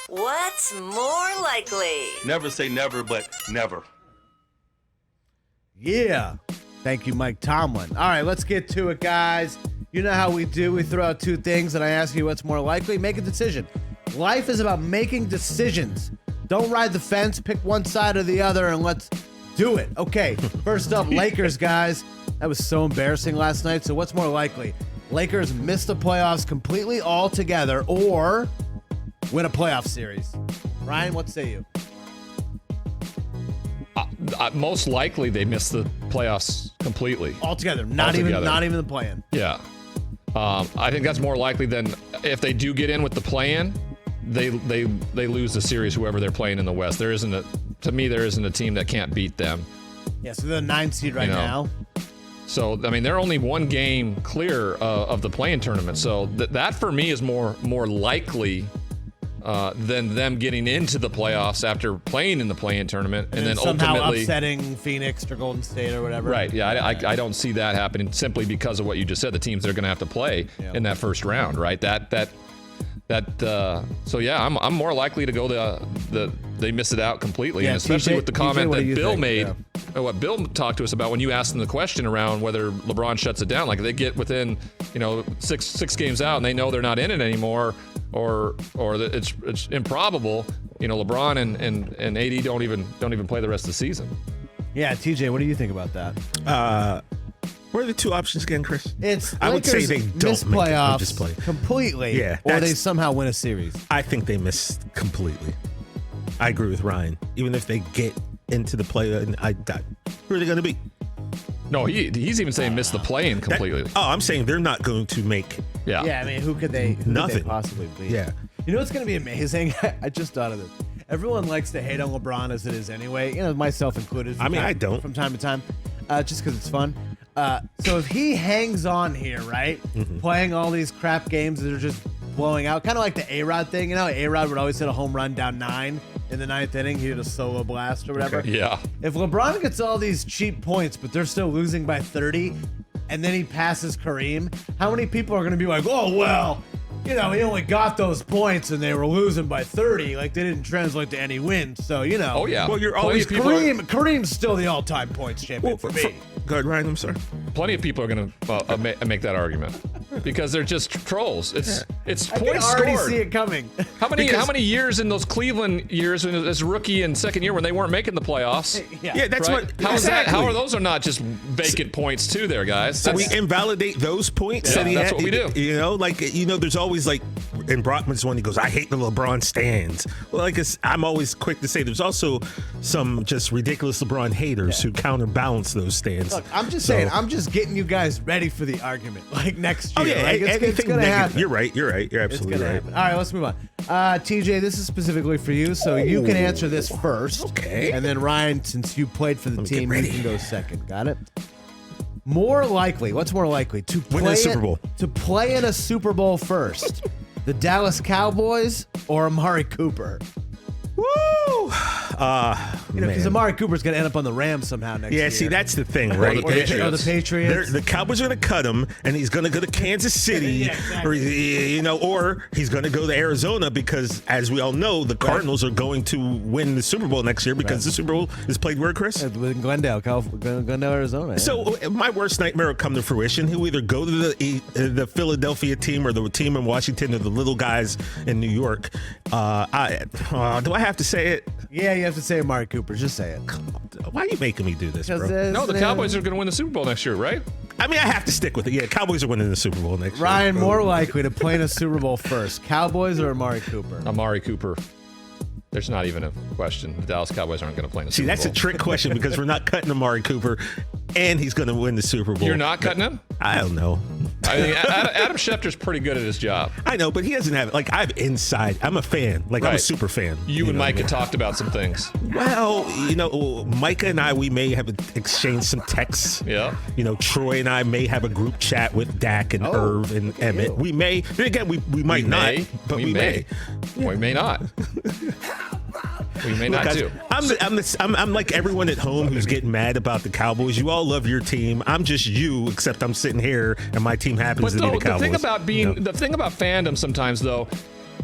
What's more likely? Never say never, but never. Yeah. Thank you, Mike Tomlin. All right, let's get to it, guys. You know how we do. We throw out two things, and I ask you what's more likely. Make a decision. Life is about making decisions. Don't ride the fence. Pick one side or the other, and let's do it. Okay, first up, Lakers, guys. That was so embarrassing last night. So what's more likely? Lakers miss the playoffs completely altogether or win a playoff series? Ryan, what say you? Most likely they miss the playoffs completely. Altogether. Not even the play-in. Yeah. I think that's more likely than if they do get in with the play-in, they lose the series, whoever they're playing in the West. There isn't a team that can't beat them. Yeah, so they're the 9th seed right now. So, I mean, they're only one game clear of the play-in tournament. So that for me is more likely than them getting into the playoffs after playing in the play-in tournament and then somehow ultimately upsetting Phoenix or Golden State or whatever. Right. Yeah, I don't see that happening simply because of what you just said. The teams they're going to have to play in that first round, right? So yeah, I'm more likely to go they miss it out completely, and especially with the comment that Bill made. Yeah. What Bill talked to us about when you asked him the question around whether LeBron shuts it down, like they get within, six games out and they know they're not in it anymore, or that it's improbable. LeBron and AD don't even play the rest of the season. Yeah, TJ, what do you think about that? What are the two options again, Chris? I would say they don't miss playoffs just play completely, or they somehow win a series. I think they miss completely. I agree with Ryan. Even if they get into the play, who are they going to be? No, he's even saying miss the play-in completely. I'm saying they're not going to make. Yeah, I mean, who could they possibly be? Yeah. You know what's going to be amazing? I just thought of this. Everyone likes to hate on LeBron as it is anyway, myself included. I don't. From time to time, just because it's fun. So if he hangs on here, right, playing all these crap games that are just blowing out, kind of like the A-Rod thing. A-Rod would always hit a home run down 9 in the 9th inning. He hit a solo blast or whatever. Okay. Yeah. If LeBron gets all these cheap points, but they're still losing by 30, and then he passes Kareem, how many people are going to be like, oh, well, he only got those points and they were losing by 30. Like, they didn't translate to any wins. So, Oh, yeah. Well, you're always Kareem's still the all-time points champion for me. Go ahead, Ryan. I'm sorry. Plenty of people are going to make that argument because they're just trolls. It's points scored. I can already see it coming. How many years in those Cleveland years as rookie and second year when they weren't making the playoffs? Yeah, that's right? what. How exactly. is that? How are those not just vacant points too, there, guys? So we invalidate those points. Yeah, that's what we do. There's always like in Brockman's one. He goes, "I hate the LeBron stands." Well, I'm always quick to say there's also some just ridiculous LeBron haters who counterbalance those stands. Look, I'm just saying, I'm just getting you guys ready for the argument, like next year. Oh yeah, it's gonna happen. You're right. You're absolutely right. Happen. All right, let's move on. TJ, this is specifically for you, so you can answer this first. Okay. And then Ryan, since you played for the team, you can go second. Got it? More likely, what's more likely? To win a Super Bowl. To play in a Super Bowl first. The Dallas Cowboys or Amari Cooper? Woo! Because Amari Cooper's going to end up on the Rams somehow next year. Yeah, see, that's the thing, right? Or the Patriots. The Cowboys are going to cut him, and he's going to go to Kansas City, exactly. or he's going to go to Arizona because, as we all know, the Cardinals are going to win the Super Bowl next year because the Super Bowl is played where, Chris? In Glendale, Arizona. Yeah. So my worst nightmare will come to fruition. He'll either go to the Philadelphia team or the team in Washington or the little guys in New York. Do I have to say it? Yeah, you have to say Amari Cooper. Just say it. Why are you making me do this, bro? No, the Cowboys are going to win the Super Bowl next year, right? I mean, I have to stick with it. Yeah, Cowboys are winning the Super Bowl next year. Ryan, more likely to play in a Super Bowl first, Cowboys or Amari Cooper? Amari Cooper. There's not even a question. The Dallas Cowboys aren't going to play in the Super Bowl. See, that's a trick question because we're not cutting Amari Cooper, and he's going to win the Super Bowl. You're not cutting him? I don't know. I think Adam Schefter's pretty good at his job. I know, but he doesn't have it. Like, I'm inside. I'm a fan. Like, I'm a super fan. You and Micah talked about some things. Well, Micah and I, we may have exchanged some texts. Yeah. Troy and I may have a group chat with Dak and Irv and Emmett. We may. Then again, we might not, but we may. We may not. We may not too. I'm like everyone at home who's getting mad about the Cowboys. You all love your team. I'm just you, except I'm sitting here and my team happens to be the Cowboys. The thing about fandom sometimes, though,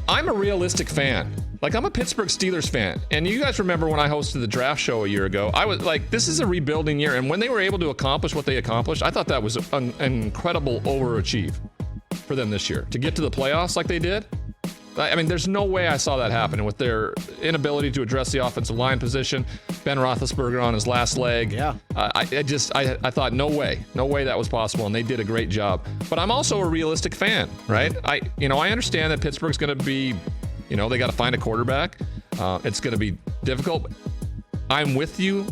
I'm a realistic fan. Like, I'm a Pittsburgh Steelers fan. And you guys remember when I hosted the draft show a year ago, I was like, this is a rebuilding year. And when they were able to accomplish what they accomplished, I thought that was an incredible overachieve for them this year. To get to the playoffs like they did, I mean, there's no way I saw that happen. With their inability to address the offensive line position, Ben Roethlisberger on his last leg. Yeah. I thought, no way that was possible, and they did a great job. But I'm also a realistic fan, right? I understand that Pittsburgh's going to be, they got to find a quarterback. It's going to be difficult. I'm with you.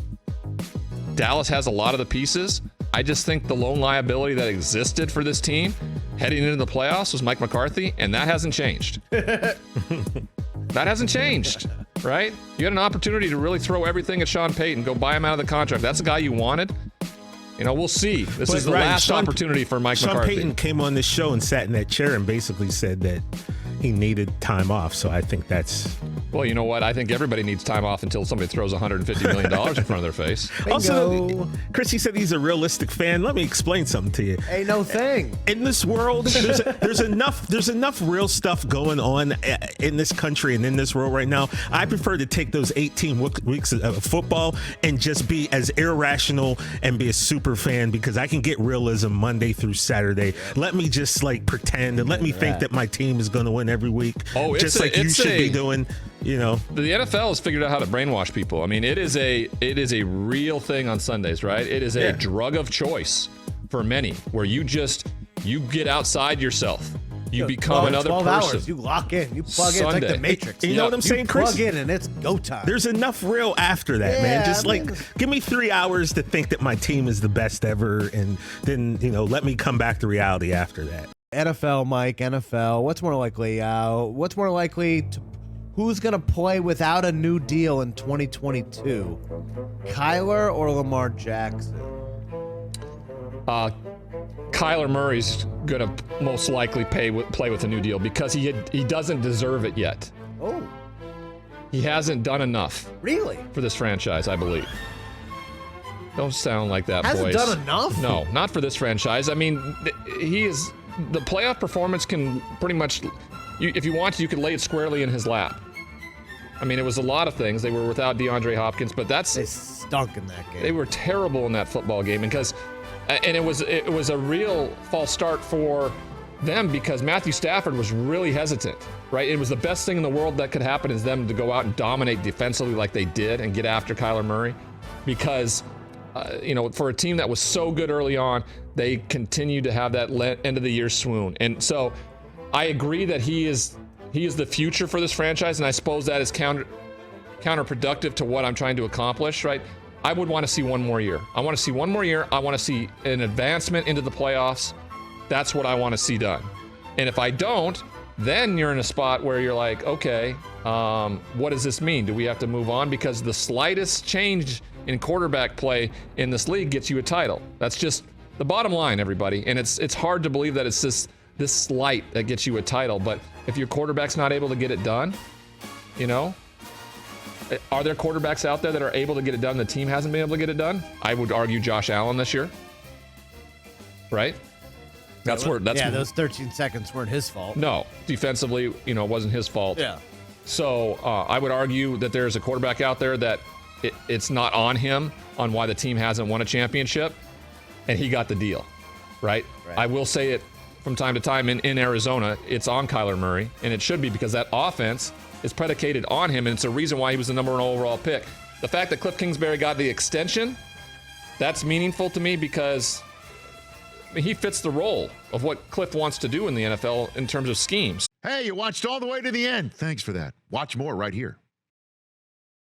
Dallas has a lot of the pieces. I just think the lone liability that existed for this team heading into the playoffs was Mike McCarthy, and that hasn't changed. That hasn't changed, right? You had an opportunity to really throw everything at Sean Payton, go buy him out of the contract. That's the guy you wanted. We'll see. This is the last opportunity for Mike McCarthy. Sean Payton came on this show and sat in that chair and basically said that he needed time off. So I think that's... Well, you know what? I think everybody needs time off until somebody throws $150 million in front of their face. Bingo. Also, Chrissy said he's a realistic fan. Let me explain something to you. Ain't no thing. In this world, there's enough real stuff going on in this country and in this world right now. I prefer to take those 18 weeks of football and just be as irrational and be a super fan, because I can get realism Monday through Saturday. Let me just pretend and let me think that my team is going to win every week. Oh, just like you should be doing. The NFL has figured out how to brainwash people. I mean, it is a real thing on Sundays, right? It is a drug of choice for many, where you get outside yourself. You become another 12 person. Hours. You lock in. You plug in. It's like the Matrix. You know what I'm saying, Chris? Plug in and it's go time. There's enough real after that, man. Just give me 3 hours to think that my team is the best ever, and then let me come back to reality after that. NFL, Mike. NFL. What's more likely? Who's going to play without a new deal in 2022? Kyler or Lamar Jackson? Kyler Murray's going to most likely play with a new deal, because he doesn't deserve it yet. Oh. He hasn't done enough. Really? For this franchise, I believe. Don't sound like that, hasn't boys. Done enough? No, not for this franchise. I mean, the playoff performance can pretty much, if you want to, you can lay it squarely in his lap. I mean, it was a lot of things. They were without DeAndre Hopkins, but they stunk in that game. They were terrible in that football game, and it was a real false start for them, because Matthew Stafford was really hesitant, right? It was the best thing in the world that could happen, is them to go out and dominate defensively like they did and get after Kyler Murray, because for a team that was so good early on, they continued to have that end of the year swoon. And so I agree that he is the future for this franchise, and I suppose that is counterproductive to what I'm trying to accomplish, right? I would want to see one more year. I want to see one more year. I want to see an advancement into the playoffs. That's what I want to see done. And if I don't, then you're in a spot where you're like, okay, what does this mean? Do we have to move on? Because the slightest change in quarterback play in this league gets you a title. That's just the bottom line, everybody. And it's hard to believe that it's this slight that gets you a title. But if your quarterback's not able to get it done, are there quarterbacks out there that are able to get it done? The team hasn't been able to get it done. I would argue Josh Allen this year, right? That's those 13 seconds weren't his fault. No, defensively, it wasn't his fault. Yeah. So I would argue that there's a quarterback out there that it's not on him on why the team hasn't won a championship, and he got the deal, right? I will say it from time to time in Arizona, it's on Kyler Murray, and it should be, because that offense is predicated on him, and it's a reason why he was the number 1 overall pick. The fact that Cliff Kingsbury got the extension, that's meaningful to me, because he fits the role of what Cliff wants to do in the NFL in terms of schemes. Hey, you watched all the way to the end. Thanks for that. Watch more right here.